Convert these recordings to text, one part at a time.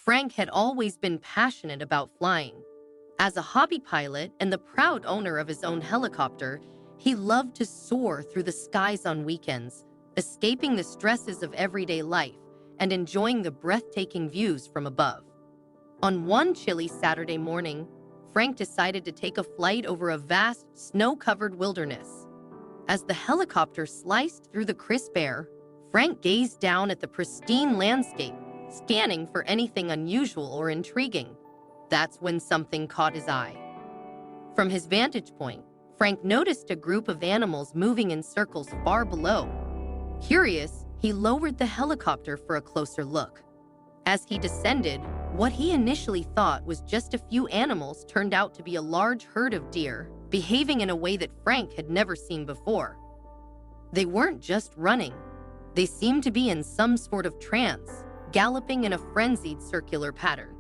Frank had always been passionate about flying. As a hobby pilot and the proud owner of his own helicopter, he loved to soar through the skies on weekends, escaping the stresses of everyday life and enjoying the breathtaking views from above. On one chilly Saturday morning, Frank decided to take a flight over a vast, snow-covered wilderness. As the helicopter sliced through the crisp air, Frank gazed down at the pristine landscape, scanning for anything unusual or intriguing. That's when something caught his eye. From his vantage point, Frank noticed a group of animals moving in circles far below. Curious, he lowered the helicopter for a closer look. As he descended, what he initially thought was just a few animals turned out to be a large herd of deer, behaving in a way that Frank had never seen before. They weren't just running. They seemed to be in some sort of trance, galloping in a frenzied circular pattern.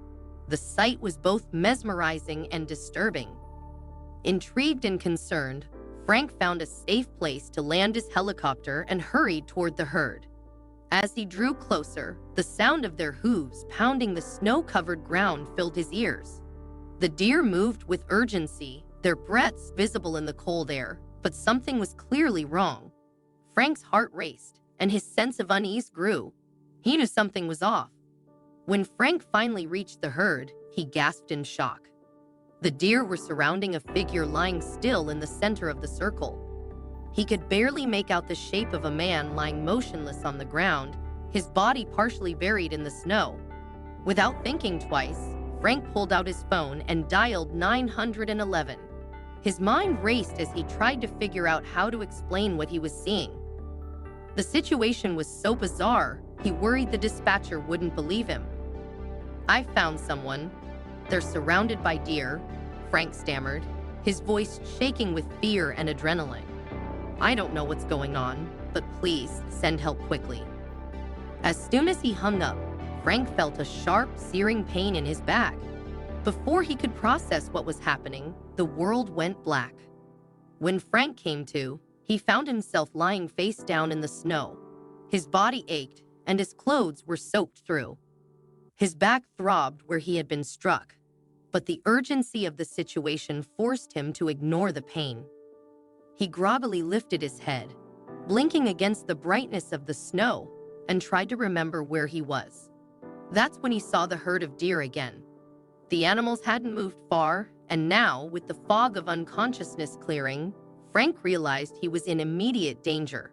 The sight was both mesmerizing and disturbing. Intrigued and concerned, Frank found a safe place to land his helicopter and hurried toward the herd. As he drew closer, the sound of their hooves pounding the snow-covered ground filled his ears. The deer moved with urgency, their breaths visible in the cold air, but something was clearly wrong. Frank's heart raced, and his sense of unease grew. He knew something was off. When Frank finally reached the herd, he gasped in shock. The deer were surrounding a figure lying still in the center of the circle. He could barely make out the shape of a man lying motionless on the ground, his body partially buried in the snow. Without thinking twice, Frank pulled out his phone and dialed 911. His mind raced as he tried to figure out how to explain what he was seeing. The situation was so bizarre, he worried the dispatcher wouldn't believe him. "I found someone. They're surrounded by deer," Frank stammered, his voice shaking with fear and adrenaline. "I don't know what's going on, but please send help quickly." As soon as he hung up, Frank felt a sharp, searing pain in his back. Before he could process what was happening, the world went black. When Frank came to, he found himself lying face down in the snow. His body ached, and his clothes were soaked through. His back throbbed where he had been struck, but the urgency of the situation forced him to ignore the pain. He groggily lifted his head, blinking against the brightness of the snow, and tried to remember where he was. That's when he saw the herd of deer again. The animals hadn't moved far, and now, with the fog of unconsciousness clearing, Frank realized he was in immediate danger.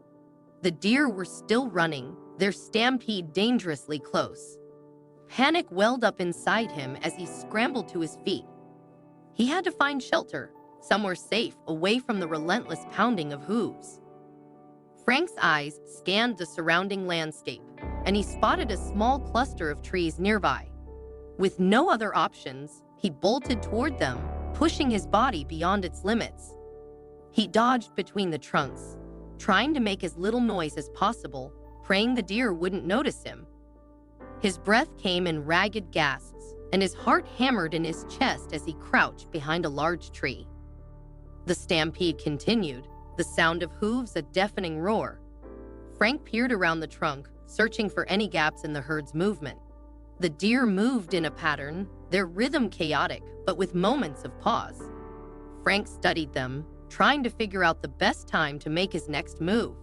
The deer were still running, their stampede dangerously close. Panic welled up inside him as he scrambled to his feet. He had to find shelter, somewhere safe, away from the relentless pounding of hooves. Frank's eyes scanned the surrounding landscape, and he spotted a small cluster of trees nearby. With no other options, he bolted toward them, pushing his body beyond its limits. He dodged between the trunks, trying to make as little noise as possible, praying the deer wouldn't notice him. His breath came in ragged gasps, and his heart hammered in his chest as he crouched behind a large tree. The stampede continued, the sound of hooves a deafening roar. Frank peered around the trunk, searching for any gaps in the herd's movement. The deer moved in a pattern, their rhythm chaotic, but with moments of pause. Frank studied them, trying to figure out the best time to make his next move.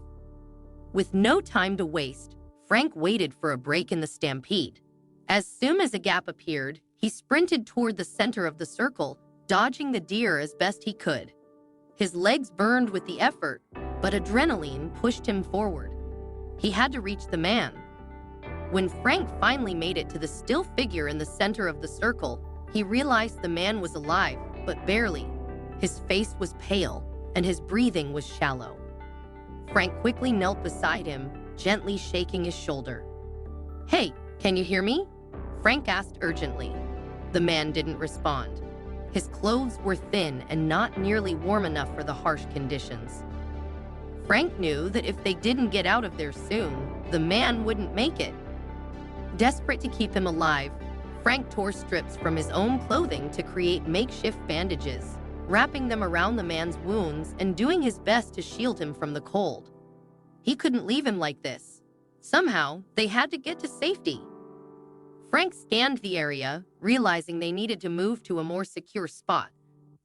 With no time to waste, Frank waited for a break in the stampede. As soon as a gap appeared, he sprinted toward the center of the circle, dodging the deer as best he could. His legs burned with the effort, but adrenaline pushed him forward. He had to reach the man. When Frank finally made it to the still figure in the center of the circle, he realized the man was alive, but barely. His face was pale, and his breathing was shallow. Frank quickly knelt beside him, gently shaking his shoulder. "Hey, can you hear me?" Frank asked urgently. The man didn't respond. His clothes were thin and not nearly warm enough for the harsh conditions. Frank knew that if they didn't get out of there soon, the man wouldn't make it. Desperate to keep him alive, Frank tore strips from his own clothing to create makeshift bandages, wrapping them around the man's wounds and doing his best to shield him from the cold. He couldn't leave him like this. Somehow, they had to get to safety. Frank scanned the area, realizing they needed to move to a more secure spot.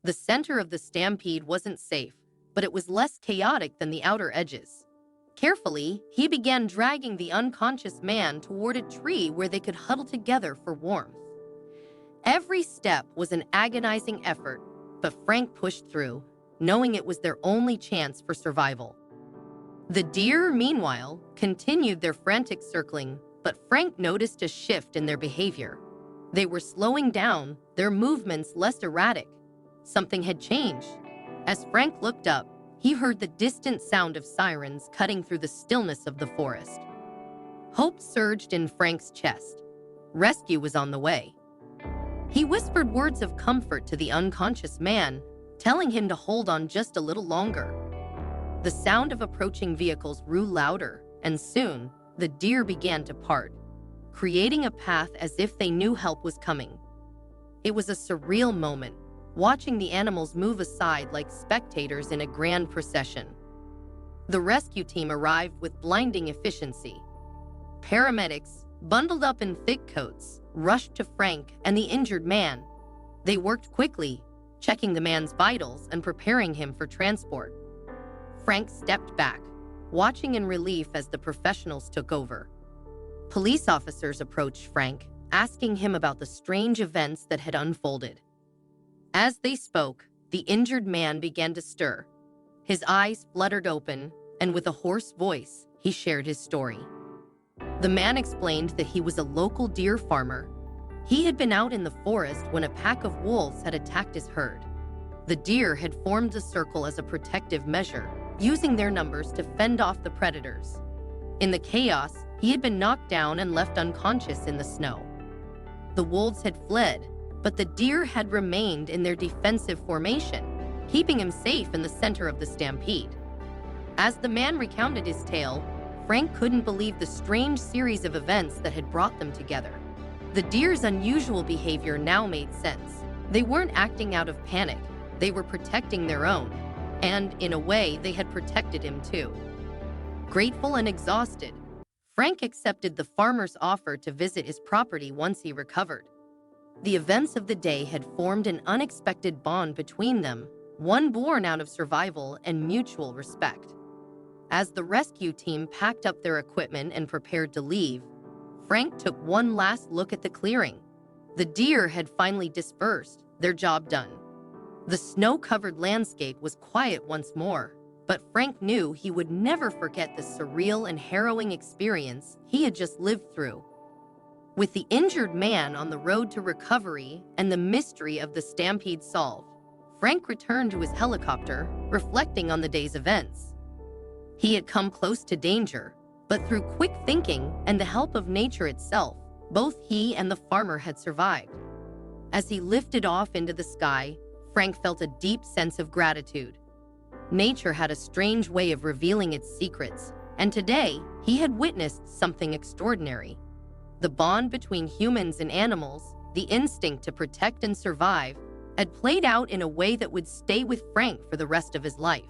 The center of the stampede wasn't safe, but it was less chaotic than the outer edges. Carefully, he began dragging the unconscious man toward a tree where they could huddle together for warmth. Every step was an agonizing effort, but Frank pushed through, knowing it was their only chance for survival. The deer, meanwhile, continued their frantic circling, but Frank noticed a shift in their behavior. They were slowing down, their movements less erratic. Something had changed. As Frank looked up, he heard the distant sound of sirens cutting through the stillness of the forest. Hope surged in Frank's chest. Rescue was on the way. He whispered words of comfort to the unconscious man, telling him to hold on just a little longer. The sound of approaching vehicles grew louder, and soon, the deer began to part, creating a path as if they knew help was coming. It was a surreal moment, watching the animals move aside like spectators in a grand procession. The rescue team arrived with blinding efficiency. Paramedics, bundled up in thick coats, rushed to Frank and the injured man. They worked quickly, checking the man's vitals and preparing him for transport. Frank stepped back, watching in relief as the professionals took over. Police officers approached Frank, asking him about the strange events that had unfolded. As they spoke, the injured man began to stir. His eyes fluttered open, and with a hoarse voice, he shared his story. The man explained that he was a local deer farmer. He had been out in the forest when a pack of wolves had attacked his herd. The deer had formed a circle as a protective measure, using their numbers to fend off the predators. In the chaos, he had been knocked down and left unconscious in the snow. The wolves had fled, but the deer had remained in their defensive formation, keeping him safe in the center of the stampede. As the man recounted his tale, Frank couldn't believe the strange series of events that had brought them together. The deer's unusual behavior now made sense. They weren't acting out of panic, they were protecting their own, and in a way, they had protected him too. Grateful and exhausted, Frank accepted the farmer's offer to visit his property once he recovered. The events of the day had formed an unexpected bond between them, one born out of survival and mutual respect. As the rescue team packed up their equipment and prepared to leave, Frank took one last look at the clearing. The deer had finally dispersed, their job done. The snow-covered landscape was quiet once more, but Frank knew he would never forget the surreal and harrowing experience he had just lived through. With the injured man on the road to recovery and the mystery of the stampede solved, Frank returned to his helicopter, reflecting on the day's events. He had come close to danger, but through quick thinking and the help of nature itself, both he and the farmer had survived. As he lifted off into the sky, Frank felt a deep sense of gratitude. Nature had a strange way of revealing its secrets, and today he had witnessed something extraordinary. The bond between humans and animals, the instinct to protect and survive, had played out in a way that would stay with Frank for the rest of his life.